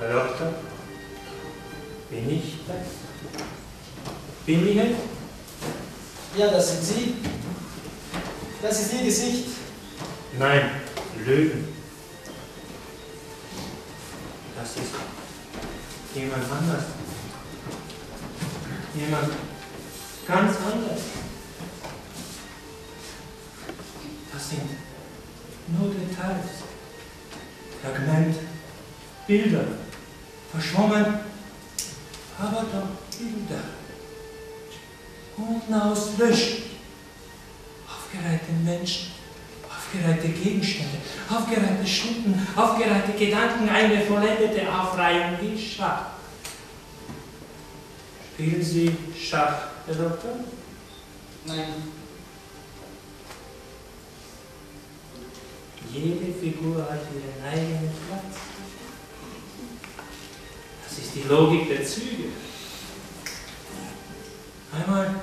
Herr Doktor, bin ich das? Bin ich es? Ja, das sind Sie. Das ist Ihr Gesicht. Nein, Lügen. Das ist jemand anders. Jemand ganz anders. Das sind nur Details, Fragmente, Bilder, verschwommen, aber doch Bilder. Unauslöschlich. Aufgereihte Menschen, aufgereihte Gegenstände, aufgereihte Stunden, aufgereihte Gedanken, eine vollendete Aufreihung wie Schach. Spielen Sie Schach, Herr Doktor? Nein. Jede Figur hat ihren eigenen Platz. Das ist die Logik der Züge. Einmal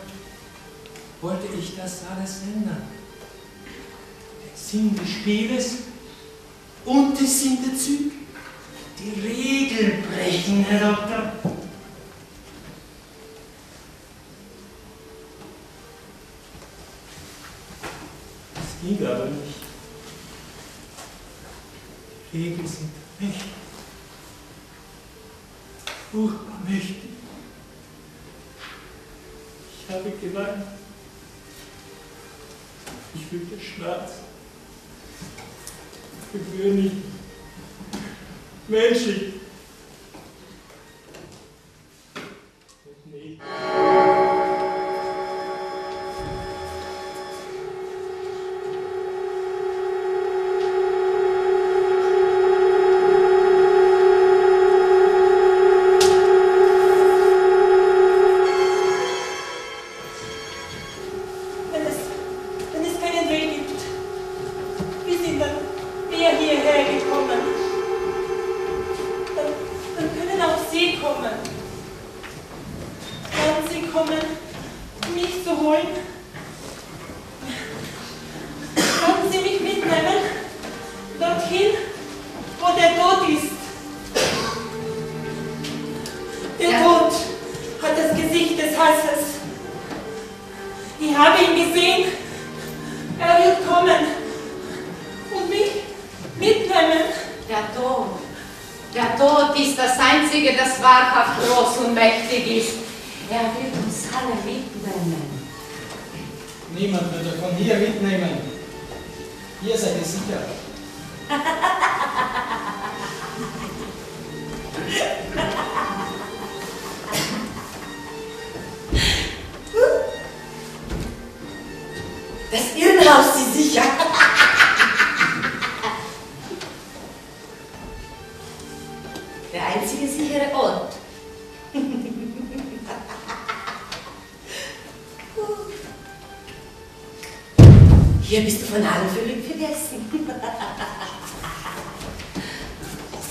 wollte ich das alles ändern. Den Sinn des Spieles und den Sinn der Züge. Die Regeln brechen, Herr Doktor. Das ging aber nicht. Die Regeln sind mächtig. Furchtbar mächtig. Ich habe geweint. Ich fühlte Schmerz. Gewöhnlich. Menschlich. Und nicht. Wenn es keinen Weg gibt, wie sind dann wir hierher gekommen? Dann können auch Sie kommen. Werden Sie kommen, um mich zu holen? Werden Sie mich mitnehmen, dorthin, wo der Tod ist? Der Tod hat das Gesicht des Hasses. Ich habe ihn gesehen. Er wird kommen und mich mitnehmen. Der Tod ist das Einzige, das wahrhaft groß und mächtig ist. Er wird uns alle mitnehmen. Niemand wird euch von hier mitnehmen. Hier seid ihr sicher. Das Irrenhaus ist sicher. Der einzige sichere Ort. Hier bist du von allem völlig vergessen.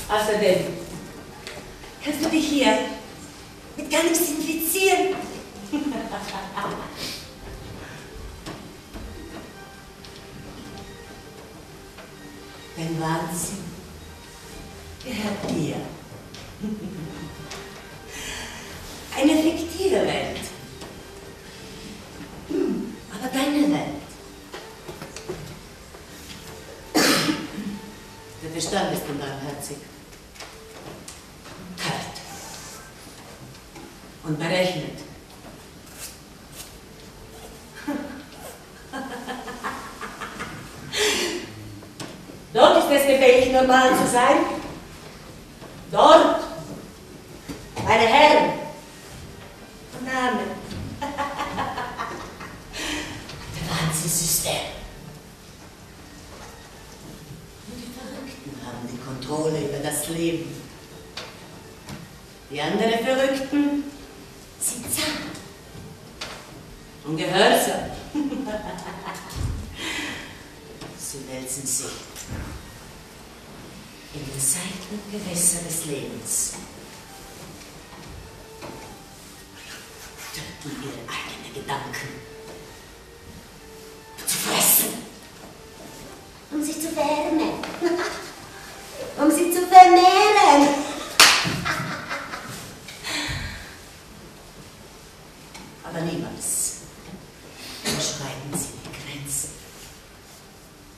Außerdem kannst du dich hier mit gar nichts infizieren. Dein Wahnsinn gehört dir. Eine fiktive Welt. Aber deine Welt. Der Verstand ist unbarmherzig. Kalt. Und berechnet. Dort ist es gefährlich, normal zu sein. Dort, meine Herren und Damen. Der Wahnsinnssystem. Nur die Verrückten haben die Kontrolle über das Leben. Die anderen Verrückten sind zahm und gehorsam. Sie wälzen sich in den seitlichen Gewässer des Lebens. Töten ihre eigenen Gedanken. Zu fressen. Um sich zu wärmen. Um sie zu vermehren. Stolz überschreiten sie die Grenzen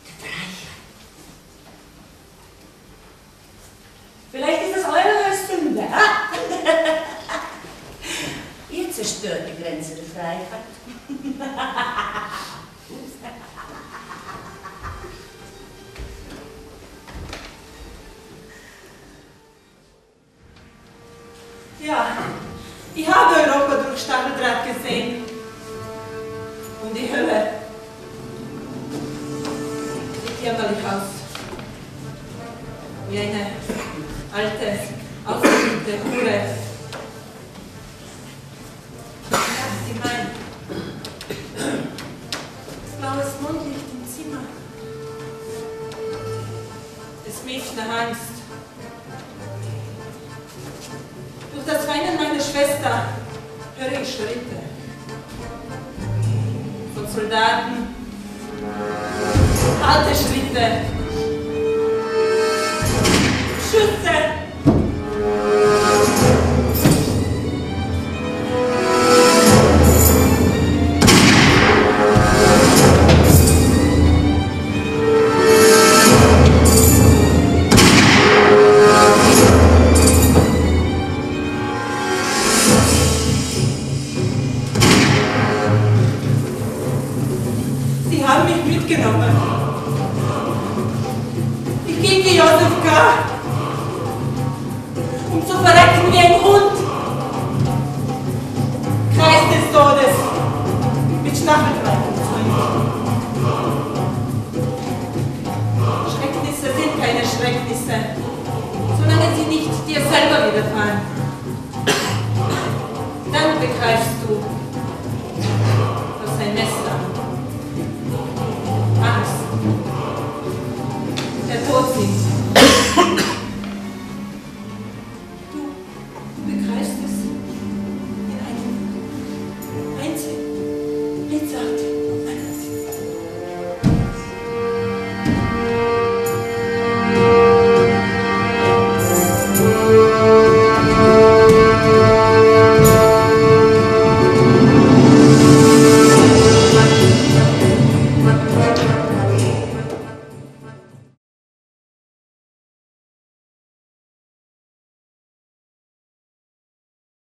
der Freiheit. Vielleicht ist es eure Sünde. Ihr zerstört die Grenze der Freiheit. Ja, ich habe Europa durch Stacheldraht gesehen. Und die Hölle sieht jämmerlich aus. Wie eine alte, ausgeliebte Hure. Ja, sie meint. Blaues Mondlicht im Zimmer. Das Mädchen der Angst. Durch das Weinen meiner Schwester höre ich Schritte von Soldaten, alte Schritte, Schüsse. Sie haben mich mitgenommen. Ich ging wie Josef K., um zu verrecken wie ein Hund. Kreis des Todes.